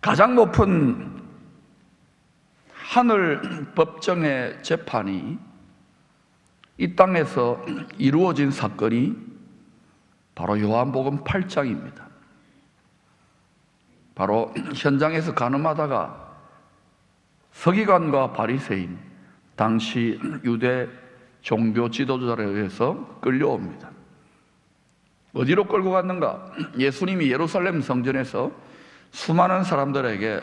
가장 높은 하늘 법정의 재판이 이 땅에서 이루어진 사건이 바로 요한복음 8장입니다. 바로 현장에서 가늠하다가 서기관과 바리새인, 당시 유대 종교 지도자들에 의해서 끌려옵니다. 어디로 끌고 갔는가? 예수님이 예루살렘 성전에서 수많은 사람들에게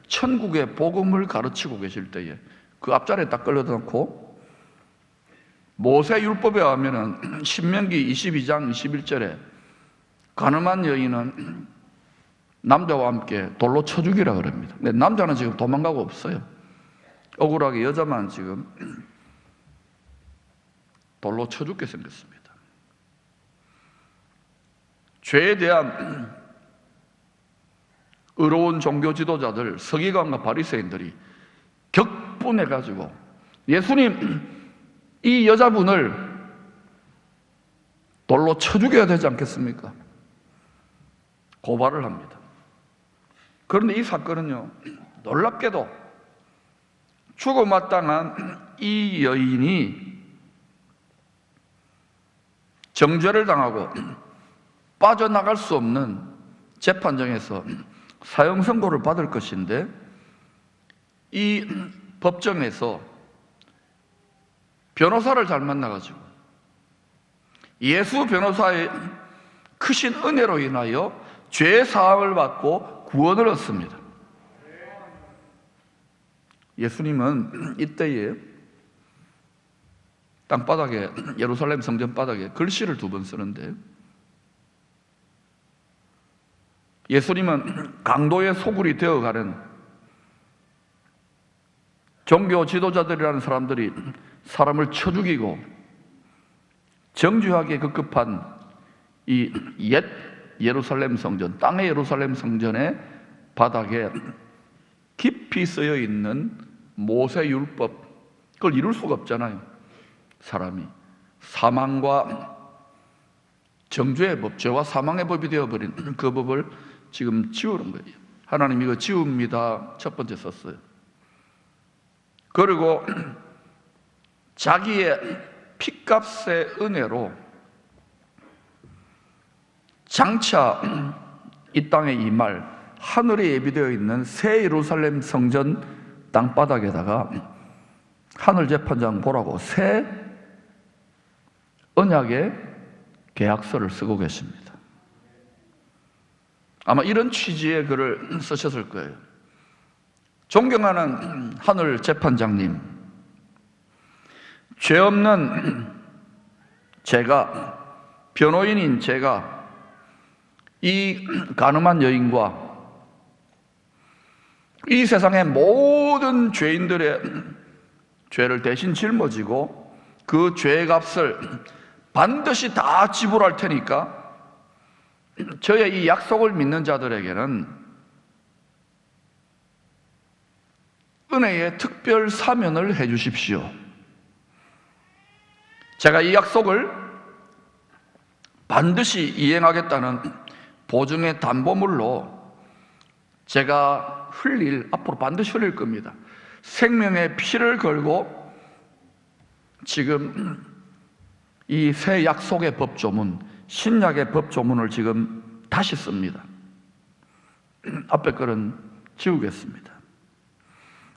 천국의 복음을 가르치고 계실 때에 그 앞자리에 딱 끌려다 놓고, 모세 율법에 하면은 신명기 22장 21절에 가늠한 여인은 남자와 함께 돌로 쳐 죽이라 그럽니다. 근데 남자는 지금 도망가고 없어요. 억울하게 여자만 지금 돌로 쳐 죽게 생겼습니다. 죄에 대한 의로운 종교 지도자들, 서기관과 바리새인들이 격분해가지고 예수님, 이 여자분을 돌로 쳐 죽여야 되지 않겠습니까? 고발을 합니다. 그런데 이 사건은요, 놀랍게도 죽어마땅한 이 여인이 정죄를 당하고 빠져나갈 수 없는 재판정에서 사형 선고를 받을 것인데, 이 법정에서 변호사를 잘 만나가지고 예수 변호사의 크신 은혜로 인하여 죄 사함을 받고 구원을 얻습니다. 예수님은 이때에 땅바닥에, 예루살렘 성전 바닥에 글씨를 2번 쓰는데, 예수님은 강도의 소굴이 되어가는 종교 지도자들이라는 사람들이 사람을 쳐 죽이고 정죄하기에 급급한 이 옛 예루살렘 성전, 땅의 예루살렘 성전의 바닥에 깊이 쓰여 있는 모세 율법, 그걸 이룰 수가 없잖아요. 사람이 사망과 정죄의 법, 죄와 사망의 법이 되어버린 그 법을 지금 지우는 거예요. 하나님 이거 지웁니다, 첫 번째 썼어요. 그리고 자기의 핏값의 은혜로 장차 이 땅에 임할 하늘에 예비되어 있는 새 예루살렘 성전 땅바닥에다가 하늘 재판장 보라고 새 언약의 계약서를 쓰고 계십니다. 아마 이런 취지의 글을 쓰셨을 거예요. 존경하는 하늘 재판장님, 죄 없는 제가, 변호인인 제가 이 간음한 여인과 이 세상의 모든 죄인들의 죄를 대신 짊어지고 그 죄의 값을 반드시 다 지불할 테니까 저의 이 약속을 믿는 자들에게는 은혜의 특별 사면을 해 주십시오. 제가 이 약속을 반드시 이행하겠다는 보증의 담보물로 제가 앞으로 반드시 흘릴 겁니다. 생명의 피를 걸고 지금 이 새 약속의 법조문, 신약의 법조문을 지금 다시 씁니다. 앞에 거는 지우겠습니다.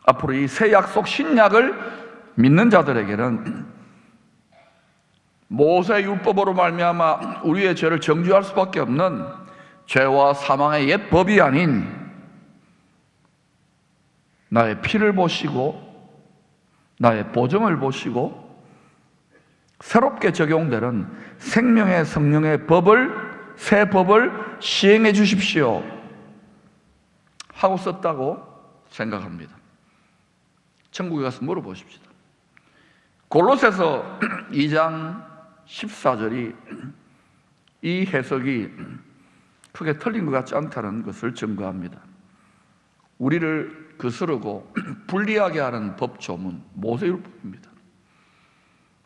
앞으로 이 새 약속 신약을 믿는 자들에게는 모세 율법으로 말미암아 우리의 죄를 정죄할 수밖에 없는 죄와 사망의 옛 법이 아닌 나의 피를 보시고 나의 보증을 보시고 새롭게 적용되는 생명의 성령의 법을, 새 법을 시행해 주십시오 하고 썼다고 생각합니다. 천국에 가서 물어보십시다. 골로새서 2장 14절이 이 해석이 크게 틀린 것 같지 않다는 것을 증거합니다. 우리를 거스르고 불리하게 하는 법조문, 모세율법입니다.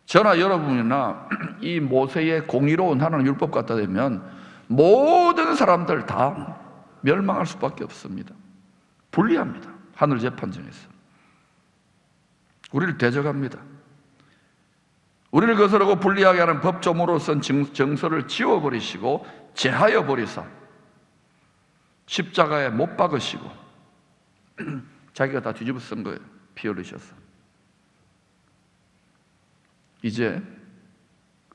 저나 여러분이나 이 모세의 공의로운 하나님 율법 갖다 대면 모든 사람들 다 멸망할 수밖에 없습니다. 불리합니다. 하늘 재판정에서 우리를 대적합니다. 우리를 거스르고 불리하게 하는 법조문으로 쓴 정서를 지워버리시고 제하여 버리사 십자가에 못 박으시고 자기가 다 뒤집어 쓴 거예요. 피 흘리셔서. 이제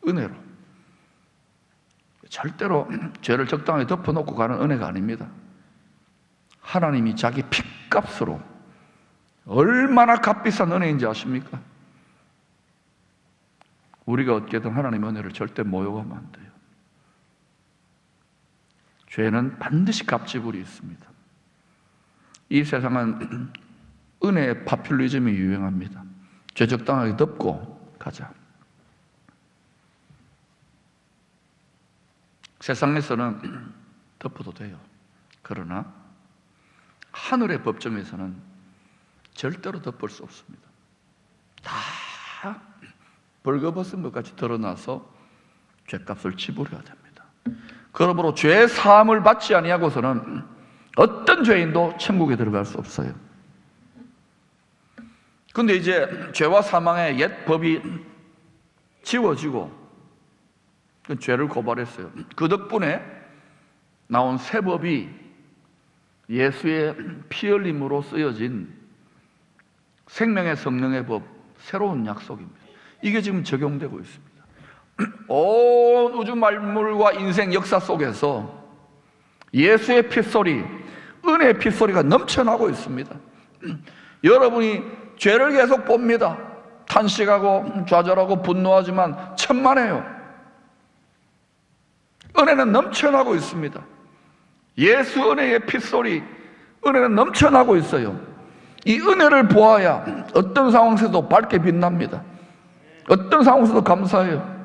은혜로, 절대로 죄를 적당히 덮어놓고 가는 은혜가 아닙니다. 하나님이 자기 핏값으로, 얼마나 값비싼 은혜인지 아십니까? 우리가 얻게 된 하나님의 은혜를 절대 모욕하면 안 돼요. 죄는 반드시 값지불이 있습니다. 이 세상은 은혜의 파퓰리즘이 유행합니다. 죄 적당하게 덮고 가자. 세상에서는 덮어도 돼요. 그러나 하늘의 법정에서는 절대로 덮을 수 없습니다. 다 벌거벗은 것 같이 드러나서 죄값을 지불해야 됩니다. 그러므로 죄 사함을 받지 아니하고서는 어떤 죄인도 천국에 들어갈 수 없어요. 그런데 이제 죄와 사망의 옛 법이 지워지고 그 죄를 고발했어요. 그 덕분에 나온 새 법이 예수의 피 흘림으로 쓰여진 생명의 성령의 법, 새로운 약속입니다. 이게 지금 적용되고 있습니다. 온 우주 만물과 인생 역사 속에서 예수의 핏소리, 은혜의 핏소리가 넘쳐나고 있습니다. 여러분이 죄를 계속 봅니다. 탄식하고 좌절하고 분노하지만 천만에요. 은혜는 넘쳐나고 있습니다. 예수 은혜의 핏소리, 은혜는 넘쳐나고 있어요. 이 은혜를 보아야 어떤 상황에서도 밝게 빛납니다. 어떤 상황에서도 감사해요.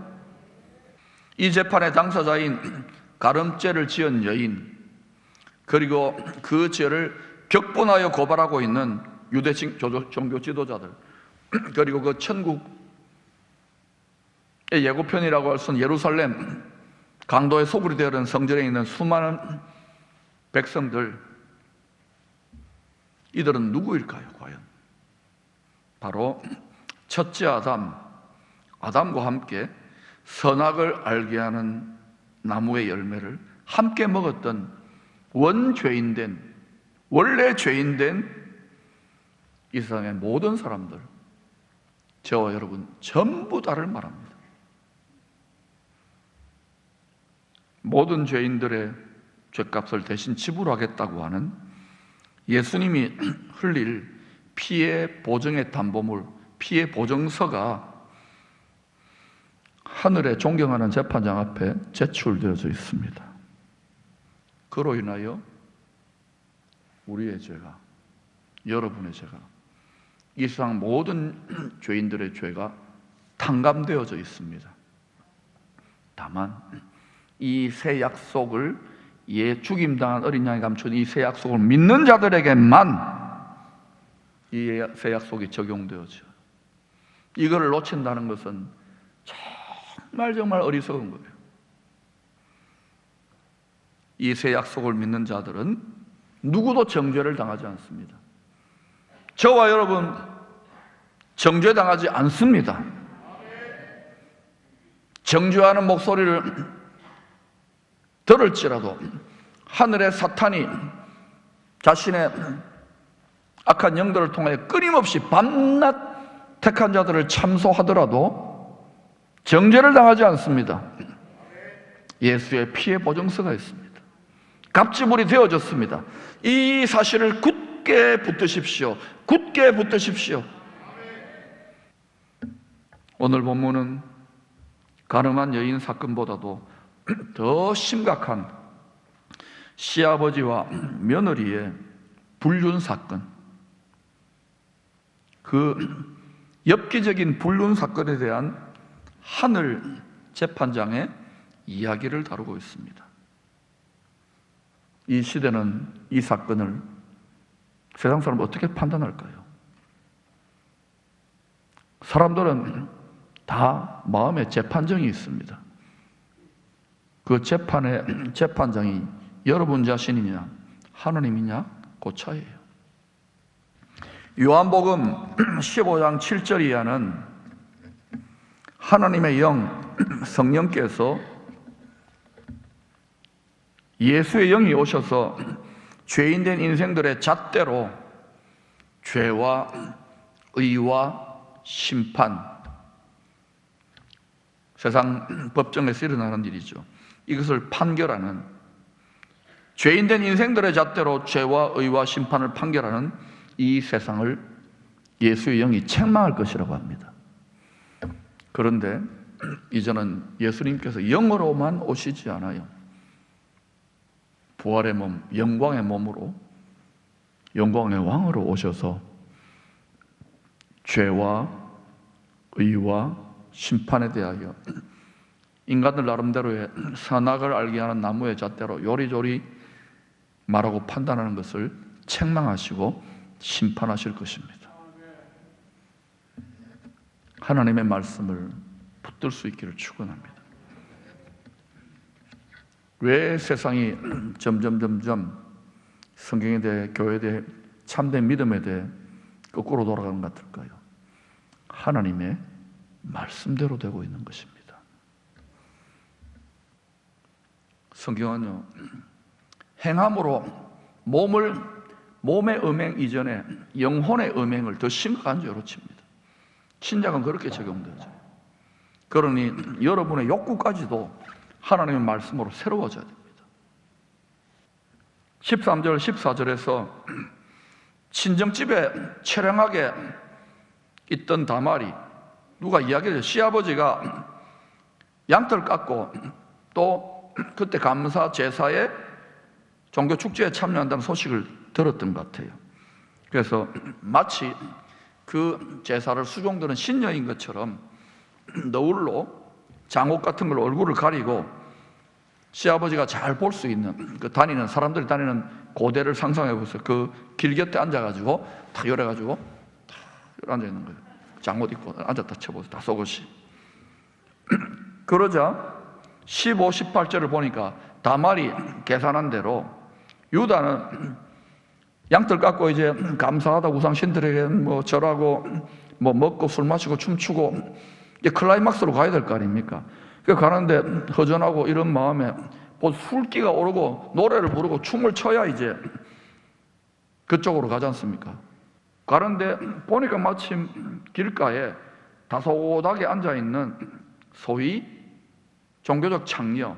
이 재판의 당사자인 가늠죄를 지은 여인, 그리고 그 죄를 격분하여 고발하고 있는 유대 종교 지도자들, 그리고 그 천국의 예고편이라고 할 수 있는 예루살렘 강도의 소굴이 되어있는 성전에 있는 수많은 백성들, 이들은 누구일까요? 과연 바로 첫째 아담과 함께 선악을 알게 하는 나무의 열매를 함께 먹었던 원래 죄인된 이 세상의 모든 사람들, 저와 여러분 전부 다를 말합니다. 모든 죄인들의 죄값을 대신 지불하겠다고 하는 예수님이 흘릴 피의 보증의 담보물, 피의 보증서가 하늘에 존경하는 재판장 앞에 제출되어져 있습니다. 그로 인하여 우리의 죄가, 여러분의 죄가, 이 세상 모든 죄인들의 죄가 탕감되어져 있습니다. 다만 이 새 약속을, 죽임당한 어린 양이 감춘 이 새 약속을 믿는 자들에게만 이 새 약속이 적용되어져요. 이거를 놓친다는 것은 정말 어리석은 거예요. 이 새 약속을 믿는 자들은 누구도 정죄를 당하지 않습니다. 저와 여러분 정죄당하지 않습니다. 정죄하는 목소리를 들을지라도 하늘의 사탄이 자신의 악한 영들을 통해 끊임없이 밤낮 택한 자들을 참소하더라도 정죄를 당하지 않습니다. 예수의 피의 보증서가 있습니다. 값지불이 되어졌습니다. 이 사실을 굳게 붙드십시오. 굳게 붙드십시오. 오늘 본문은 가늠한 여인 사건보다도 더 심각한 시아버지와 며느리의 불륜 사건, 그 엽기적인 불륜 사건에 대한 하늘 재판장의 이야기를 다루고 있습니다. 이 시대는 이 사건을 세상 사람은 어떻게 판단할까요? 사람들은 다 마음에 재판정이 있습니다. 그 재판의 재판장이 여러분 자신이냐 하나님이냐 그 차이예요. 요한복음 15장 7절 이하는 하나님의 영, 성령께서 예수의 영이 오셔서 죄인된 인생들의 잣대로 죄와 의와 심판, 세상 법정에서 일어나는 일이죠. 이것을 판결하는, 죄인된 인생들의 잣대로 죄와 의와 심판을 판결하는 이 세상을 예수의 영이 책망할 것이라고 합니다. 그런데 이제는 예수님께서 영으로만 오시지 않아요. 부활의 몸, 영광의 몸으로, 영광의 왕으로 오셔서 죄와 의와 심판에 대하여 인간들 나름대로의 선악을 알게 하는 나무의 잣대로 요리조리 말하고 판단하는 것을 책망하시고 심판하실 것입니다. 하나님의 말씀을 붙들 수 있기를 축원합니다. 왜 세상이 점점 성경에 대해, 교회에 대해, 참된 믿음에 대해 거꾸로 돌아가는 것 같을까요? 하나님의 말씀대로 되고 있는 것입니다. 성경은요, 행함으로 몸의 음행 이전에 영혼의 음행을 더 심각한 죄로 칩니다. 신약은 그렇게 적용되죠. 그러니 여러분의 욕구까지도 하나님의 말씀으로 새로워져야 됩니다. 13절, 14절에서 친정집에 처량하게 있던 다말이, 누가 이야기해요. 시아버지가 양털 깎고 또 그때 감사 제사에 종교 축제에 참여한다는 소식을 들었던 것 같아요. 그래서 마치 그 제사를 수종드는 신녀인 것처럼 너울로 장옥 같은 걸로 얼굴을 가리고 시아버지가 잘 볼 수 있는, 그 다니는 사람들이 다니는 고대를 상상해 보세요. 그 길 곁에 앉아가지고 탁 열어가지고 탁 앉아 있는 거예요. 장옷 입고 앉았다 쳐보세요. 다 속옷이. 그러자 15, 18절을 보니까 다말이 계산한 대로 유다는 양털 깎고 이제 감사하다 우상신들에게 뭐 절하고 뭐 먹고 술 마시고 춤추고 이제 클라이막스로 가야 될 거 아닙니까? 그 가는데 허전하고 이런 마음에 술기가 오르고 노래를 부르고 춤을 춰야 이제 그쪽으로 가지 않습니까? 가는데 보니까 마침 길가에 다소곳하게 앉아있는 소위 종교적 창녀,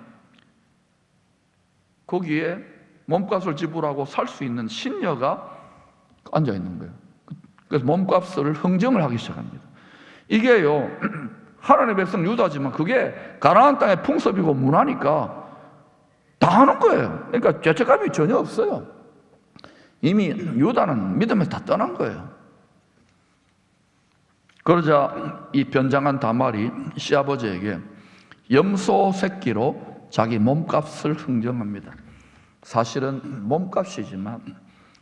거기에 몸값을 지불하고 살 수 있는 신녀가 앉아있는 거예요. 그래서 몸값을 흥정을 하기 시작합니다. 이게요, 하나님의 백성 유다지만 그게 가나안 땅의 풍습이고 문화니까 다 하는 거예요. 그러니까 죄책감이 전혀 없어요. 이미 유다는 믿음에서 다 떠난 거예요. 그러자 이 변장한 다말이 시아버지에게 염소 새끼로 자기 몸값을 흥정합니다. 사실은 몸값이지만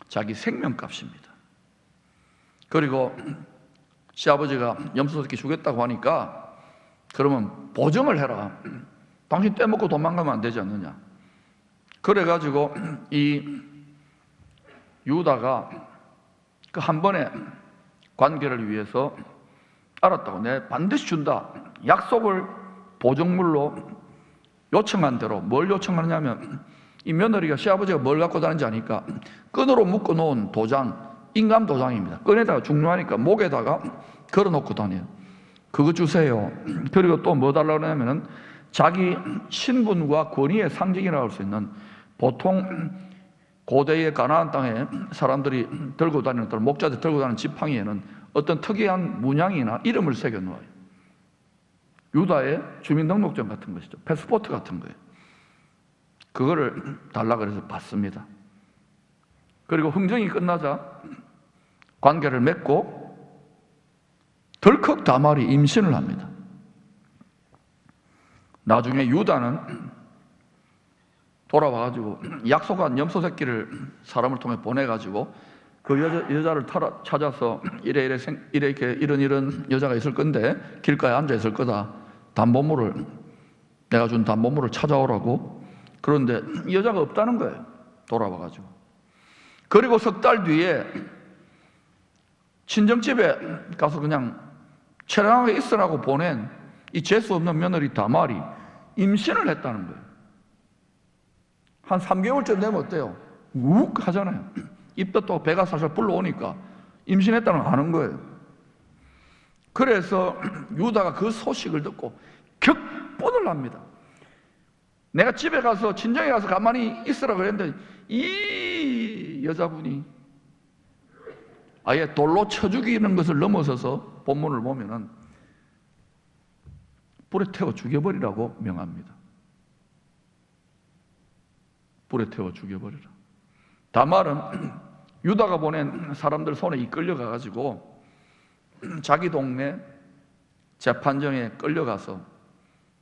자기 생명값입니다. 그리고 시아버지가 염소 새끼 주겠다고 하니까 그러면 보증을 해라. 당신 떼먹고 도망가면 안 되지 않느냐. 그래가지고 이 유다가 그 한 번의 관계를 위해서 알았다고, 내 반드시 준다. 약속을 보증물로 요청한 대로 뭘 요청하느냐면 이 며느리가 시아버지가 뭘 갖고 다니는지 아니까 끈으로 묶어 놓은 도장, 인감 도장입니다. 끈에다가 중요하니까 목에다가 걸어놓고 다녀요. 그거 주세요. 그리고 또 뭐 달라고 하냐면은 자기 신분과 권위의 상징이라고 할 수 있는, 보통 고대의 가나안 땅에 사람들이 들고 다니는, 또는 목자들 들고 다니는 지팡이에는 어떤 특이한 문양이나 이름을 새겨 놓아요. 유다의 주민등록증 같은 것이죠. 패스포트 같은 거예요. 그거를 달라 그래서 받습니다. 그리고 흥정이 끝나자 관계를 맺고 덜컥 다말이 임신을 합니다. 나중에 유다는 돌아와가지고 약속한 염소 새끼를 사람을 통해 보내가지고 그 여자를 찾아서 이런 여자가 있을 건데 길가에 앉아 있을 거다. 내가 준 담보물을 찾아오라고. 그런데 여자가 없다는 거예요. 돌아와가지고. 그리고 석 달 뒤에 친정집에 가서 그냥 처량하게 있으라고 보낸 이 재수 없는 며느리 다말이 임신을 했다는 거예요. 한 3개월쯤 되면 어때요? 욱 하잖아요. 입도 또 배가 살살 불러오니까 임신했다는 걸 아는 거예요. 그래서 유다가 그 소식을 듣고 격분을 합니다. 내가 집에 가서 친정에 가서 가만히 있으라고 그랬는데 이 여자분이 아예 돌로 쳐 죽이는 것을 넘어서서 본문을 보면은 불에 태워 죽여버리라고 명합니다. 불에 태워 죽여버리라. 다말은 유다가 보낸 사람들 손에 이끌려가 가지고 자기 동네 재판정에 끌려가서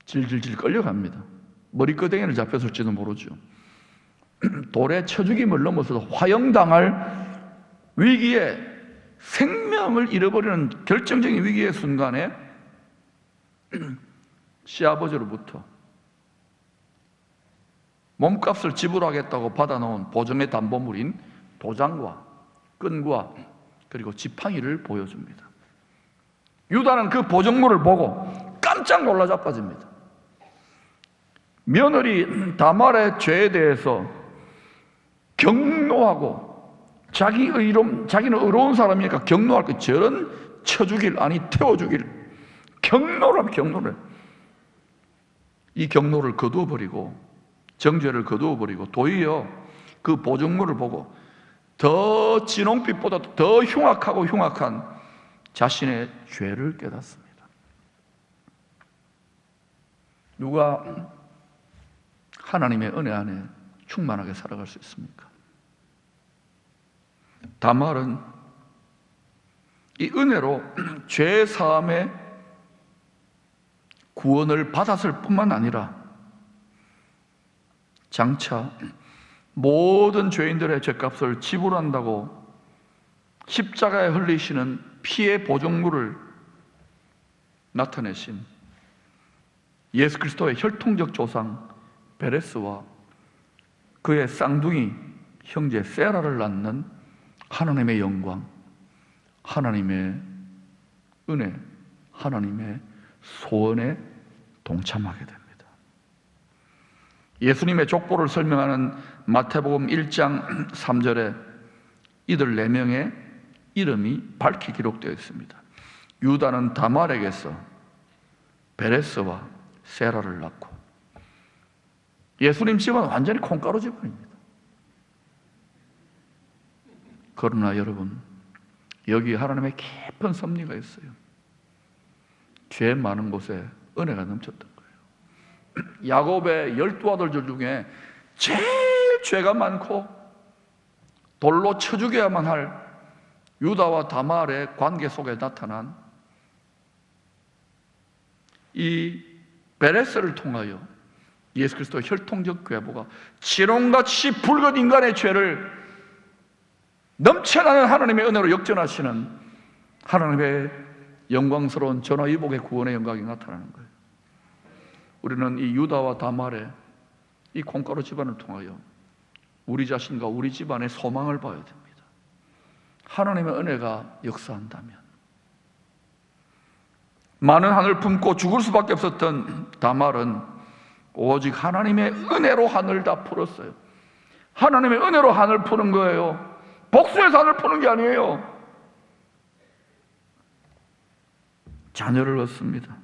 질질질 끌려갑니다. 머리끄댕이를 잡혔을지도 모르죠. 돌에 쳐 죽임을 넘어서서 화형당할 위기에 생명을 잃어버리는 결정적인 위기의 순간에 시아버지로부터 몸값을 지불하겠다고 받아놓은 보증의 담보물인 도장과 끈과 그리고 지팡이를 보여줍니다. 유다는 그 보증물을 보고 깜짝 놀라 자빠집니다. 며느리 다말의 죄에 대해서 경노하고 자기는 의로운 사람이니까 경노할 거 저런 쳐 죽일 아니 태워 죽일 경노를 이 경노를 거두어 버리고 정죄를 거두어 버리고 도리어 그 보증물을 보고 더 진홍빛보다 더 흉악하고 흉악한 자신의 죄를 깨닫습니다. 누가 하나님의 은혜 안에 충만하게 살아갈 수 있습니까? 다말은 이 은혜로 죄 사함의 구원을 받았을 뿐만 아니라 장차 모든 죄인들의 죄값을 지불한다고 십자가에 흘리시는 피의 보증물을 나타내신 예수 그리스도의 혈통적 조상 베레스와 그의 쌍둥이 형제 세라를 낳는 하나님의 영광, 하나님의 은혜, 하나님의 소원에 동참하게 됩니다. 예수님의 족보를 설명하는 마태복음 1장 3절에 이들 4명의 이름이 밝히 기록되어 있습니다. 유다는 다말에게서 베레스와 세라를 낳고 예수님 집은 완전히 콩가루 집안입니다. 그러나 여러분, 여기 하나님의 깊은 섭리가 있어요. 죄 많은 곳에 은혜가 넘쳤던 거예요. 야곱의 12아들들 중에 제일 죄가 많고 돌로 쳐 죽여야만 할 유다와 다말의 관계 속에 나타난 이 베레스를 통하여 예수 그리스도의 혈통적 궤보가 지롱같이 붉은 인간의 죄를 넘쳐나는 하나님의 은혜로 역전하시는 하나님의 영광스러운 전화위복의 구원의 영광이 나타나는 거예요. 우리는 이 유다와 다말의 이 콩가루 집안을 통하여 우리 자신과 우리 집안의 소망을 봐야 됩니다. 하나님의 은혜가 역사한다면 많은 하늘 품고 죽을 수밖에 없었던 다말은 오직 하나님의 은혜로 하늘 다 풀었어요. 하나님의 은혜로 하늘 푸는 거예요. 복수해서 하늘 푸는 게 아니에요. 자녀를 얻습니다.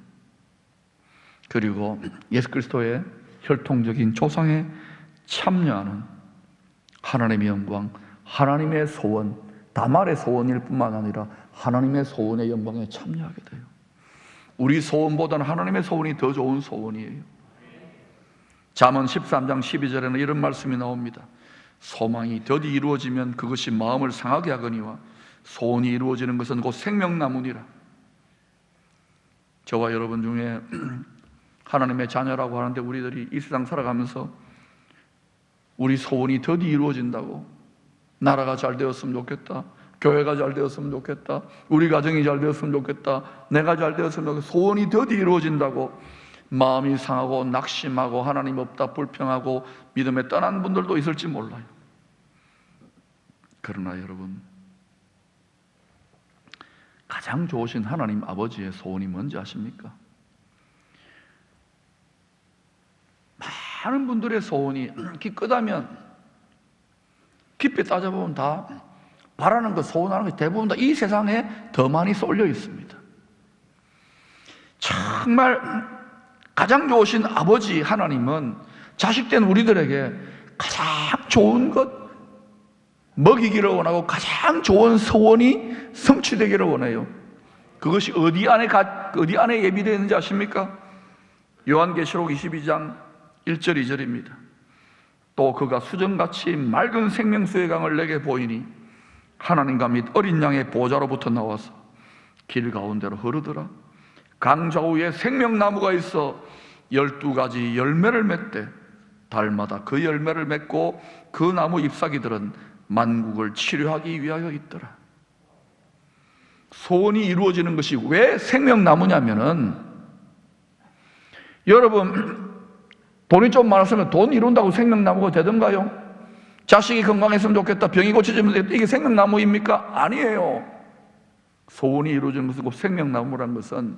그리고 예수 그리스도의 혈통적인 조상에 참여하는 하나님의 영광, 하나님의 소원, 다말의 소원일 뿐만 아니라 하나님의 소원의 영광에 참여하게 돼요. 우리 소원보다는 하나님의 소원이 더 좋은 소원이에요. 잠언 13장 12절에는 이런 말씀이 나옵니다. 소망이 더디 이루어지면 그것이 마음을 상하게 하거니와 소원이 이루어지는 것은 곧 생명나무니라. 저와 여러분 중에 하나님의 자녀라고 하는데 우리들이 이 세상 살아가면서 우리 소원이 더디 이루어진다고, 나라가 잘 되었으면 좋겠다, 교회가 잘 되었으면 좋겠다, 우리 가정이 잘 되었으면 좋겠다, 내가 잘 되었으면 좋겠다, 소원이 더디 이루어진다고 마음이 상하고 낙심하고 하나님 없다 불평하고 믿음에 떠난 분들도 있을지 몰라요. 그러나 여러분, 가장 좋으신 하나님 아버지의 소원이 뭔지 아십니까? 많은 분들의 소원이 기껏하면 깊이 따져보면 다 바라는 것, 소원하는 것 대부분 다 이 세상에 더 많이 쏠려 있습니다. 정말 가장 좋으신 아버지 하나님은 자식된 우리들에게 가장 좋은 것 먹이기를 원하고 가장 좋은 소원이 성취되기를 원해요. 그것이 어디 안에 예비되어 있는지 아십니까? 요한계시록 22장 1절 2절입니다. 또 그가 수정같이 맑은 생명수의 강을 내게 보이니 하나님과 및 어린 양의 보좌로부터 나와서 길 가운데로 흐르더라. 강 좌우에 생명나무가 있어 12가지 열매를 맺되 달마다 그 열매를 맺고 그 나무 잎사귀들은 만국을 치료하기 위하여 있더라. 소원이 이루어지는 것이 왜 생명나무냐면은, 여러분 돈이 좀 많았으면 돈 이룬다고 생명나무가 되던가요? 자식이 건강했으면 좋겠다, 병이 고쳐지면 좋겠다, 이게 생명나무입니까? 아니에요. 소원이 이루어지는 것은 곧 생명나무라는 것은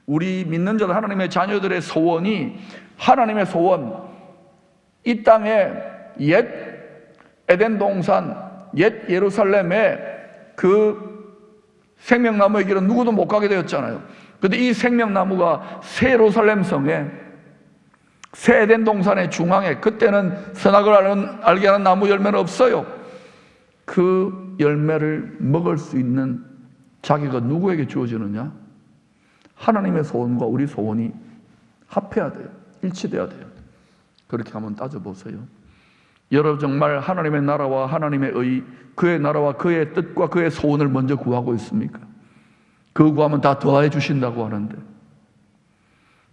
우리 믿는 자들, 하나님의 자녀들의 소원이, 하나님의 소원, 이 땅에 옛 에덴 동산, 옛 예루살렘에 그 생명나무의 길은 누구도 못 가게 되었잖아요. 그런데 이 생명나무가 새 예루살렘 성에, 새 에덴 동산의 중앙에, 그때는 선악을 알게 하는 나무 열매는 없어요. 그 열매를 먹을 수 있는 자기가 누구에게 주어지느냐? 하나님의 소원과 우리 소원이 합해야 돼요. 일치돼야 돼요. 그렇게 한번 따져보세요. 여러분 정말 하나님의 나라와 하나님의 의, 그의 나라와 그의 뜻과 그의 소원을 먼저 구하고 있습니까? 그거 구하면 다 더해 주신다고 하는데,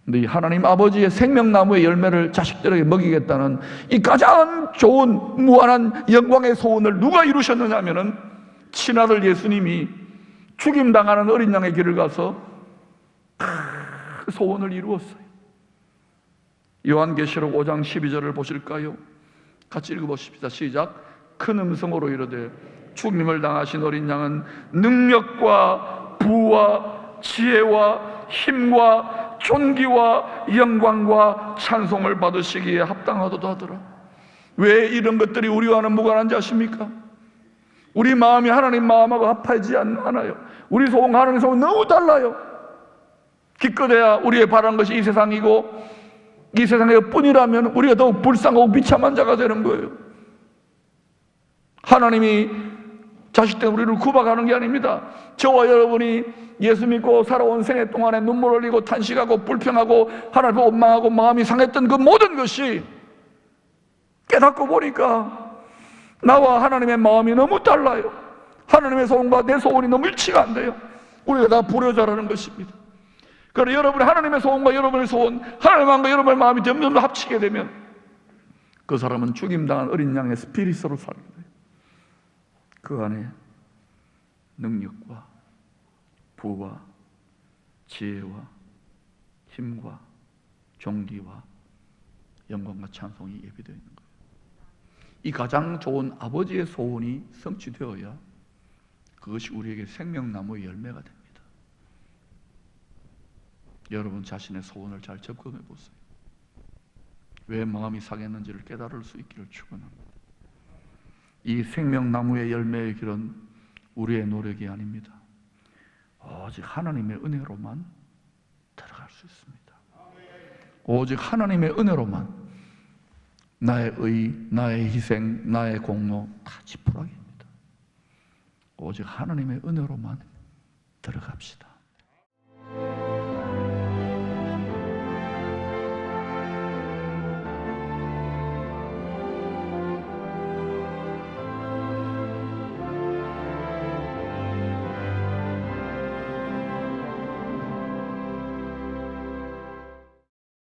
근데 이 하나님 아버지의 생명나무의 열매를 자식들에게 먹이겠다는 이 가장 좋은 무한한 영광의 소원을 누가 이루셨느냐 하면은 친아들 예수님이 죽임당하는 어린 양의 길을 가서 그 소원을 이루었어요. 요한계시록 5장 12절을 보실까요? 같이 읽어보십시다. 시작. 큰 음성으로 이르되 죽임을 당하신 어린 양은 능력과 부와 지혜와 힘과 존귀와 영광과 찬송을 받으시기에 합당하도다 하더라. 왜 이런 것들이 우리와는 무관한지 아십니까? 우리 마음이 하나님 마음하고 합하지 않아요. 우리 소원과 하나님 소원 너무 달라요. 기껏해야 우리의 바라는 것이 이 세상이고 이 세상의 뿐이라면 우리가 더욱 불쌍하고 비참한 자가 되는 거예요. 하나님이 자식된 우리를 구박하는 게 아닙니다. 저와 여러분이 예수 믿고 살아온 생애 동안에 눈물 흘리고 탄식하고 불평하고 하나님을 원망하고 마음이 상했던 그 모든 것이 깨닫고 보니까 나와 하나님의 마음이 너무 달라요. 하나님의 소원과 내 소원이 너무 일치가 안 돼요. 우리가 다 불효자라는 것입니다. 그러나 여러분이 하나님의 소원과 여러분의 소원, 하나님의 마음과 여러분의 마음이 점점 합치게 되면 그 사람은 죽임당한 어린 양의 스피릿으로 살게 돼요. 그 안에 능력과 부와 지혜와 힘과 존귀와 영광과 찬송이 예비되어 있는 거예요. 이 가장 좋은 아버지의 소원이 성취되어야 그것이 우리에게 생명나무의 열매가 됩니다. 여러분 자신의 소원을 잘 점검해 보세요. 왜 마음이 상했는지를 깨달을 수 있기를 축원합니다. 이 생명나무의 열매의 길은 우리의 노력이 아닙니다. 오직 하나님의 은혜로만 들어갈 수 있습니다. 오직 하나님의 은혜로만 나의 의, 나의 희생, 나의 공로 다 지푸라기입니다. 오직 하나님의 은혜로만 들어갑시다.